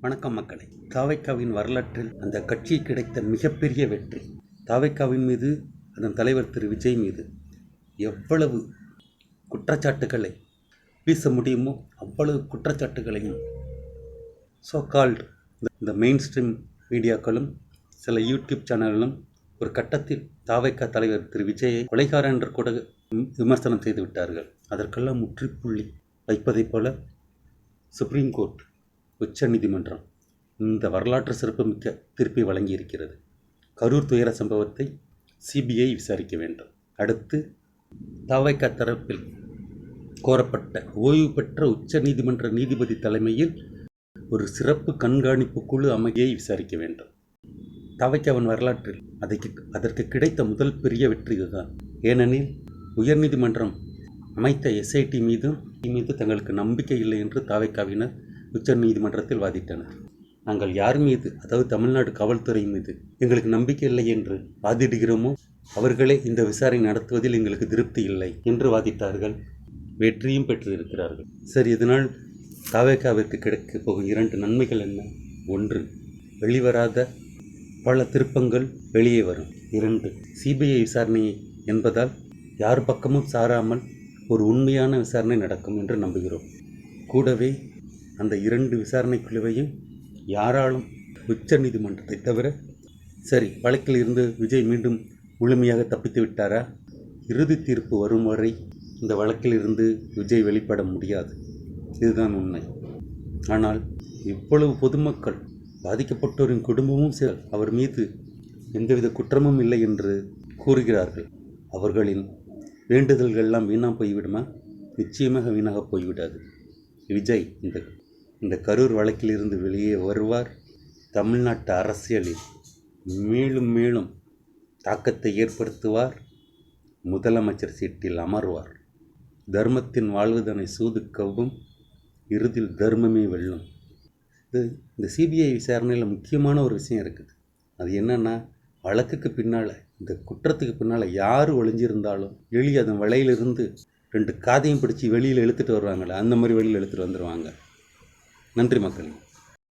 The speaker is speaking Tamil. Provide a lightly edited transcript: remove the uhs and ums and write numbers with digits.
வணக்கம் மக்களே. தாவைக்காவின் வரலாற்றில் அந்த கட்சிக்கு கிடைத்த மிகப்பெரிய வெற்றி. தாவைக்காவின் மீது, அதன் தலைவர் திரு விஜய் மீது எவ்வளவு குற்றச்சாட்டுகளை வீச முடியுமோ அவ்வளவு குற்றச்சாட்டுகளையும் சோகால்டு இந்த மெயின் ஸ்ட்ரீம் மீடியாக்களும் சில யூடியூப் சேனல்களும் ஒரு கட்டத்தில் தாவைக்கா தலைவர் திரு விஜயை கொலைகாரன் என்று கூட விமர்சனம் செய்து விட்டார்கள். அதற்கெல்லாம் முற்றுப்புள்ளி வைப்பதைப் போல சுப்ரீம் கோர்ட், உச்ச நீதிமன்றம் இந்த வரலாற்று சிறப்புமிக்க தீர்ப்பை வழங்கியிருக்கிறது. கரூர் துயர சம்பவத்தை சிபிஐ விசாரிக்க வேண்டும். அடுத்து தாவைக்கா தரப்பில் கோரப்பட்ட ஓய்வு பெற்ற உச்ச நீதிமன்ற நீதிபதி தலைமையில் ஒரு சிறப்பு கண்காணிப்பு குழு அமையை விசாரிக்க வேண்டும். தாவைக்காவின் வரலாற்றில் அதற்கு கிடைத்த முதல் பெரிய வெற்றி இதுதான். ஏனெனில் உயர்நீதிமன்றம் அமைத்த எஸ்ஐடி மீது தங்களுக்கு நம்பிக்கை இல்லை என்று தாவைக்காவினர் உச்ச நீதிமன்றத்தில் வாதிட்டனர். நாங்கள் யார் மீது, அதாவது தமிழ்நாடு காவல்துறை மீது எங்களுக்கு நம்பிக்கை இல்லை என்று வாதிடுகிறோமோ அவர்களே இந்த விசாரணை நடத்துவதில் எங்களுக்கு திருப்தி இல்லை என்று வாதிட்டார்கள். வெற்றியும் பெற்றிருக்கிறார்கள். சரி, இதனால் தாவேக்காவிற்கு கிடைக்க போகும் 2 நன்மைகள் என்ன? 1, வெளிவராத பல திருப்பங்கள் வெளியே வரும். 2, சிபிஐ விசாரணை என்பதால் யார் பக்கமும் சாராமல் ஒரு உண்மையான விசாரணை நடக்கும் என்று நம்புகிறோம். கூடவே அந்த 2 விசாரணை குழுவையும் யாராலும் உச்ச நீதிமன்றத்தை தவிர, சரி, வழக்கில் இருந்து விஜய் மீண்டும் முழுமையாக தப்பித்து விட்டாரா? இறுதி தீர்ப்பு வரும் வரை இந்த வழக்கில் இருந்து விஜய் வெளிப்பட முடியாது. இதுதான் உண்மை. ஆனால் இவ்வளவு பொதுமக்கள், பாதிக்கப்பட்டோரின் குடும்பமும் அவர் மீது எந்தவித குற்றமும் இல்லை என்று கூறுகிறார்கள். அவர்களின் வேண்டுதல்கள்லாம் வீணாக போய்விடுமா? நிச்சயமாக வீணாக போய்விடாது. விஜய் இந்த கரூர் வழக்கிலிருந்து வெளியே வருவார். தமிழ்நாட்டு அரசியலில் மேலும் மேலும் தாக்கத்தை ஏற்படுத்துவார். முதலமைச்சர் சீட்டில் அமர்வார். தர்மத்தின் வாழ்வுதனை சூது கவ்வும். இறுதியில் தர்மமே வெல்லும். இந்த சிபிஐ விசாரணையில் முக்கியமான ஒரு விஷயம் இருக்குது. அது என்னென்னா, வழக்குக்கு பின்னால், இந்த குற்றத்துக்கு பின்னால் யார் ஒளிஞ்சிருந்தாலும் எலி அதன் வலையிலிருந்து 2 காதையும் பிடிச்சி வெளியில் இழுத்துட்டு வருவாங்களே, அந்த மாதிரி வெளியில் இழுத்துட்டு வந்துடுவாங்க. நன்றி மக்களே.